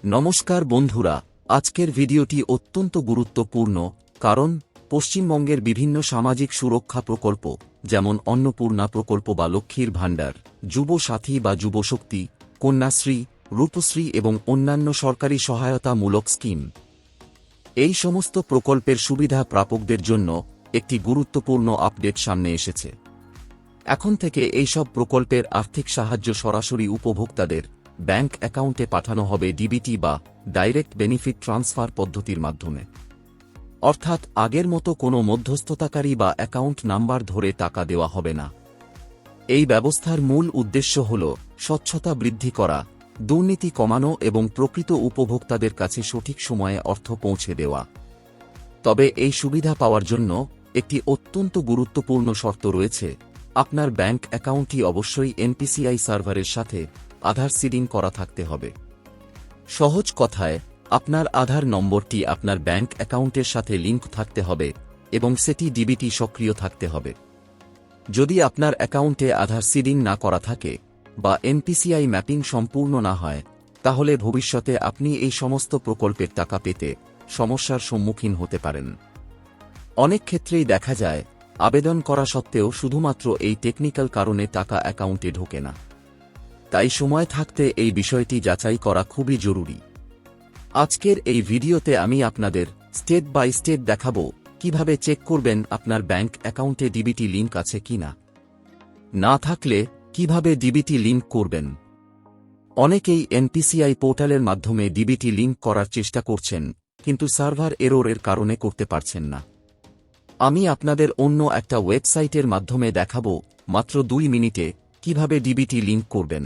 নমস্কার বন্ধুরা, আজকের ভিডিওটি অত্যন্ত গুরুত্বপূর্ণ কারণ পশ্চিমবঙ্গের বিভিন্ন সামাজিক সুরক্ষা প্রকল্প যেমন অন্নপূর্ণা প্রকল্প বা লক্ষ্মীর ভাণ্ডার, যুব সাথী বা যুবশক্তি, কন্যাশ্রী, রূপশ্রী এবং অন্যান্য সরকারি সহায়তামূলক স্কিম, এই সমস্ত প্রকল্পের সুবিধা প্রাপকদের জন্য একটি গুরুত্বপূর্ণ আপডেট সামনে এসেছে। এখন থেকে এই সব প্রকল্পের আর্থিক সাহায্য সরাসরি উপভোক্তাদের ব্যাংক অ্যাকাউন্টে পাঠানো হবে ডিবিটি বা ডাইরেক্ট বেনিফিট ট্রান্সফার পদ্ধতির মাধ্যমে। অর্থাৎ আগের মতো কোনো মধ্যস্থতাকারী বা অ্যাকাউন্ট নাম্বার ধরে টাকা দেওয়া হবে না। এই ব্যবস্থার মূল উদ্দেশ্য হল স্বচ্ছতা বৃদ্ধি করা, দুর্নীতি কমানো এবং প্রকৃত উপভোক্তাদের কাছে সঠিক সময়ে অর্থ পৌঁছে দেওয়া। তবে এই সুবিধা পাওয়ার জন্য একটি অত্যন্ত গুরুত্বপূর্ণ শর্ত রয়েছে। আপনার ব্যাংক অ্যাকাউন্টটি অবশ্যই এনপিসিআই সার্ভারের সাথে আধার সিডিং করা থাকতে হবে। সহজ কথায়, আপনার আধার নম্বরটি আপনার ব্যাংক অ্যাকাউন্টের সাথে লিঙ্ক থাকতে হবে এবং সেটি ডিবিটি সক্রিয় থাকতে হবে। যদি আপনার অ্যাকাউন্টে আধার সিডিং না করা থাকে বা এনপিসিআই ম্যাপিং সম্পূর্ণ না হয়, তাহলে ভবিষ্যতে আপনি এই সমস্ত প্রকল্পের টাকা পেতে সমস্যার সম্মুখীন হতে পারেন। অনেক ক্ষেত্রেই দেখা যায়, আবেদন করা সত্ত্বেও শুধুমাত্র এই টেকনিক্যাল কারণে টাকা অ্যাকাউন্টে ঢোকে না। তাই সময় থাকতে এই বিষয়টি যাচাই করা খুবই জরুরি। আজকের এই ভিডিওতে আমি আপনাদের স্টেপ বাই স্টেপ দেখাবো কিভাবে চেক করবেন আপনার ব্যাংক অ্যাকাউন্টে ডিবিটি লিংক আছে কিনা। না থাকলে কিভাবে ডিবিটি লিংক করবেন। অনেকেই এনপিসিআই পোর্টালের মাধ্যমে ডিবিটি লিংক করার চেষ্টা করছেন, কিন্তু সার্ভার এররের কারণে করতে পারছেন না। আমি আপনাদের অন্য একটা ওয়েবসাইটের মাধ্যমে দেখাবো মাত্র 2 মিনিটে কিভাবে ডিবিটি লিংক করবেন।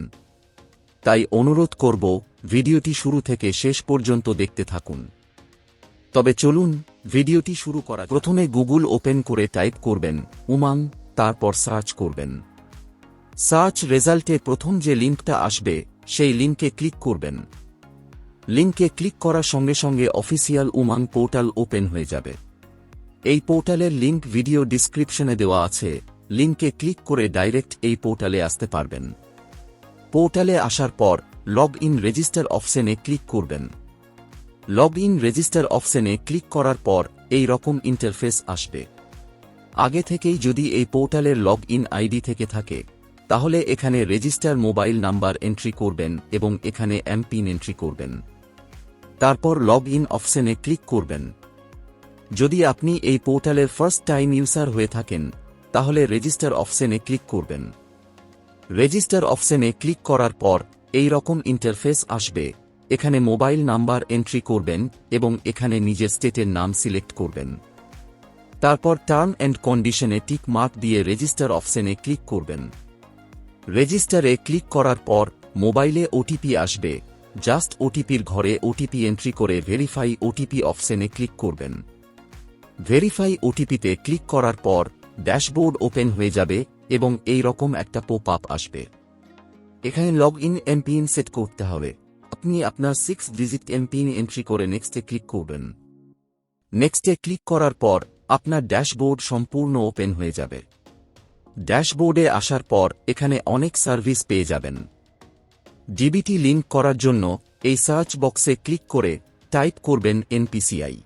তাই অনুরোধ করব, ভিডিওটি শুরু থেকে শেষ পর্যন্ত দেখতে থাকুন। তবে চলুন ভিডিওটি শুরু করা যাক। প্রথমে গুগল ওপেন করে টাইপ করবেন উমাং, তারপর সার্চ করবেন। সার্চ রেজাল্টে প্রথম যে লিঙ্কটা আসবে সেই লিঙ্কে ক্লিক করবেন। লিঙ্কে ক্লিক করার সঙ্গে সঙ্গে অফিসিয়াল উমাং পোর্টাল ওপেন হয়ে যাবে। এই পোর্টালের লিঙ্ক ভিডিও ডিসক্রিপশনে দেওয়া আছে। লিঙ্কে ক্লিক করে ডাইরেক্ট এই পোর্টালে আসতে পারবেন। পোর্টালে আসার পর লগ ইন রেজিস্টার অপশনে ক্লিক করবেন। লগ ইন রেজিস্টার অপশনে ক্লিক করার পর এই রকম ইন্টারফেস আসবে। আগে থেকেই যদি এই পোর্টালের লগ ইন আইডি থেকে থাকে, তাহলে এখানে রেজিস্টার মোবাইল নাম্বার এন্ট্রি করবেন এবং এখানে এমপিন এন্ট্রি করবেন। তারপর লগ ইন অপশনে ক্লিক করবেন। যদি আপনি এই পোর্টালের ফার্স্ট টাইম ইউজার হয়ে থাকেন, তাহলে রেজিস্টার অপশনে ক্লিক করবেন। রেজিস্টার অপশনে ক্লিক করার পর এই রকম ইন্টারফেস আসবে। এখানে মোবাইল নাম্বার এন্ট্রি করবেন এবং এখানে নিজের স্টেটের নাম সিলেক্ট করবেন। তারপর টার্ম অ্যান্ড কন্ডিশনে টিক মার্ক দিয়ে রেজিস্টার অপশনে ক্লিক করবেন। রেজিস্টারে ক্লিক করার পর মোবাইলে ওটিপি আসবে। জাস্ট ওটিপির ঘরে ওটিপি এন্ট্রি করে ভেরিফাই ওটিপি অপশনে ক্লিক করবেন। ভেরিফাই ওটিপিতে ক্লিক করার পর ড্যাশবোর্ড ওপেন হয়ে যাবে এবং এই রকম একটা পপ আপ আসবে। এখানে লগ ইন এমপিন সেট করতে হবে। আপনি আপনার 6 ডিজিট এমপিন এন্ট্রি করে নেক্সটে ক্লিক করবেন। নেক্সটে ক্লিক করার পর আপনার ড্যাশবোর্ড সম্পূর্ণ ওপেন হয়ে যাবে। ড্যাশবোর্ডে আসার পর এখানে অনেক সার্ভিস পেয়ে যাবেন। ডিবিটি লিংক করার জন্য এই সার্চ বক্সে ক্লিক করে টাইপ করবেন এনপিসিআই।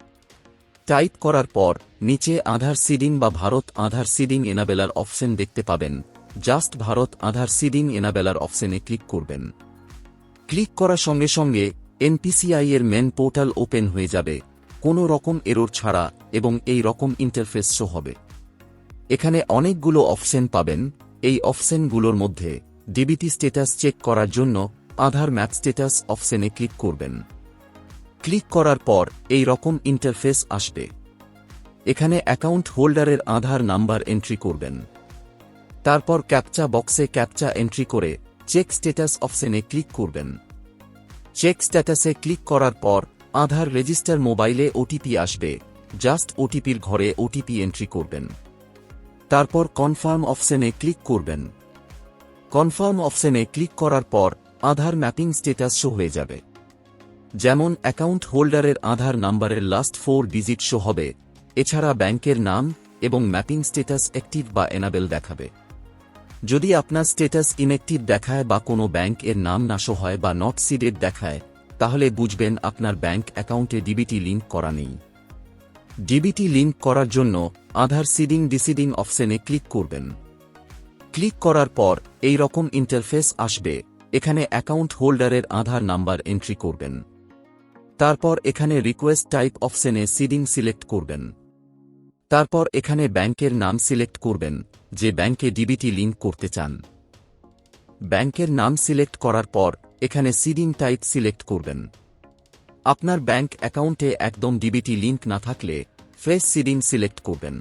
টাইপ করার পর নিচে আধার সিডিং বা ভারত আধার সিডিং এনাবেলার অপশন দেখতে পাবেন। জাস্ট ভারত আধার সিডিং এনাবেলার অপশনে ক্লিক করবেন। ক্লিক করার সঙ্গে সঙ্গে এনপিসিআই এর মেন পোর্টাল ওপেন হয়ে যাবে, কোনো রকম এরর ছাড়া, এবং এই রকম ইন্টারফেস শো হবে। এখানে অনেকগুলো অপশন পাবেন। এই অপশনগুলোর মধ্যে ডিবিটি স্ট্যাটাস চেক করার জন্য আধার ম্যাপ স্ট্যাটাস অপশনে ক্লিক করবেন। ক্লিক করার পর এই রকম ইন্টারফেস আসবে। এখানে অ্যাকাউন্ট হোল্ডারের আধার নাম্বার এন্ট্রি করবেন। তারপর ক্যাপচা বক্সে ক্যাপচা এন্ট্রি করে চেক স্ট্যাটাস অপশনে ক্লিক করবেন। চেক স্ট্যাটাসে ক্লিক করার পর আধার রেজিস্টার মোবাইলে ওটিপি আসবে। জাস্ট ওটিপির ঘরে ওটিপি এন্ট্রি করবেন। তারপর কনফার্ম অপশনে ক্লিক করবেন। কনফার্ম অপশনে ক্লিক করার পর আধার ম্যাপিং স্ট্যাটাস শো হয়ে যাবে। যেমন অ্যাকাউন্ট হোল্ডারের আধার নাম্বারের লাস্ট 4 ডিজিট শো হবে। এছাড়া ব্যাংকের নাম এবং ম্যাপিং স্ট্যাটাস অ্যাক্টিভ বা এনাবেল দেখাবে। যদি আপনার স্ট্যাটাস ইনঅ্যাক্টিভ দেখায় বা কোনো ব্যাংক এর নাম না শো হয় বা নট সিডেড দেখায়, তাহলে বুঝবেন আপনার ব্যাংক অ্যাকাউন্টে ডিবিটি লিংক করা নেই। ডিবিটি লিংক করার জন্য আধার সিডিং ডিসিডিং অপশনে ক্লিক করবেন। ক্লিক করার পর এই রকম ইন্টারফেস আসবে। এখানে অ্যাকাউন্ট হোল্ডারের আধার নাম্বার এন্ট্রি করবেন। তারপর এখানে রিকোয়েস্ট টাইপ অপশনে সিডিং সিলেক্ট করবেন। তারপর এখানে ব্যাংকের নাম সিলেক্ট করবেন, যে ব্যাংকে ডিবিটি লিংক করতে চান। ব্যাংকের নাম সিলেক্ট করার পর এখানে সিডিং টাইপ সিলেক্ট করবেন। আপনার ব্যাংক অ্যাকাউন্টে একদম ডিবিটি লিংক না থাকলে ফ্রেশ সিডিং সিলেক্ট করবেন।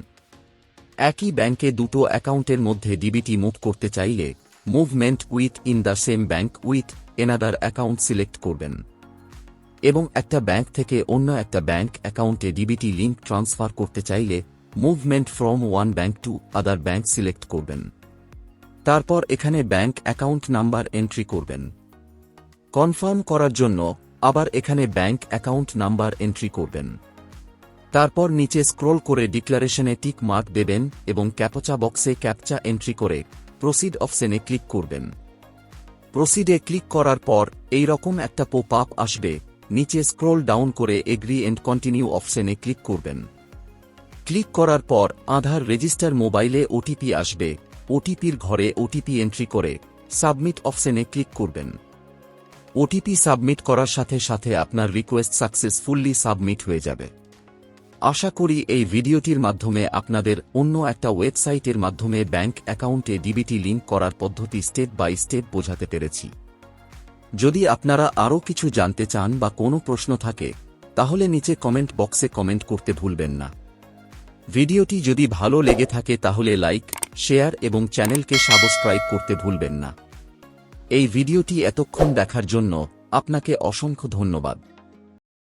একই ব্যাংকে দুটো অ্যাকাউন্টের মধ্যে ডিবিটি মুভ করতে চাইলে movement with in the same bank with another account select করবেন। এবং একটা ব্যাংক থেকে অন্য একটা ব্যাংক অ্যাকাউন্টে ডিবিটি লিংক ট্রান্সফার করতে চাইলে movement from one bank to other bank select করবেন। তারপর এখানে ব্যাংক অ্যাকাউন্ট নাম্বার এন্ট্রি করবেন। কনফার্ম করার জন্য আবার এখানে ব্যাংক অ্যাকাউন্ট নাম্বার এন্ট্রি করবেন। তারপর নিচে স্ক্রল করে ডিক্লারেশনে টিক মার্ক দেবেন এবং ক্যাপচা বক্সে ক্যাপচা এন্ট্রি করে প্রসিড অপশনে ক্লিক করবেন। প্রসিডে ক্লিক করার পর এই রকম একটা পপ আপ আসবে। নিচে স্ক্রল ডাউন করে এগ্রি এন্ড কন্টিনিউ অপশনে ক্লিক করবেন। ক্লিক করার পর আধার রেজিস্টার মোবাইলে ওটিপি আসবে। ওটিপির ঘরে ওটিপি এন্ট্রি করে সাবমিট অপশনে ক্লিক করবেন। ওটিপি সাবমিট করার সাথে সাথে আপনার রিকোয়েস্ট সাকসেসফুলি সাবমিট হয়ে যাবে। আশা করি এই ভিডিওটির মাধ্যমে আপনাদের অন্য একটা ওয়েবসাইটের মাধ্যমে ব্যাংক অ্যাকাউন্টে ডিবিটি লিংক করার পদ্ধতি স্টেপ বাই স্টেপ বোঝাতে পেরেছি। যদি আপনারা আরও কিছু জানতে চান বা কোনো প্রশ্ন থাকে তাহলে নিচে কমেন্ট বক্সে কমেন্ট করতে ভুলবেন না। ভিডিওটি যদি ভালো লেগে থাকে তাহলে লাইক, শেয়ার এবং চ্যানেলকে সাবস্ক্রাইব করতে ভুলবেন না। এই ভিডিওটি এতক্ষণ দেখার জন্য আপনাকে অসংখ্য ধন্যবাদ।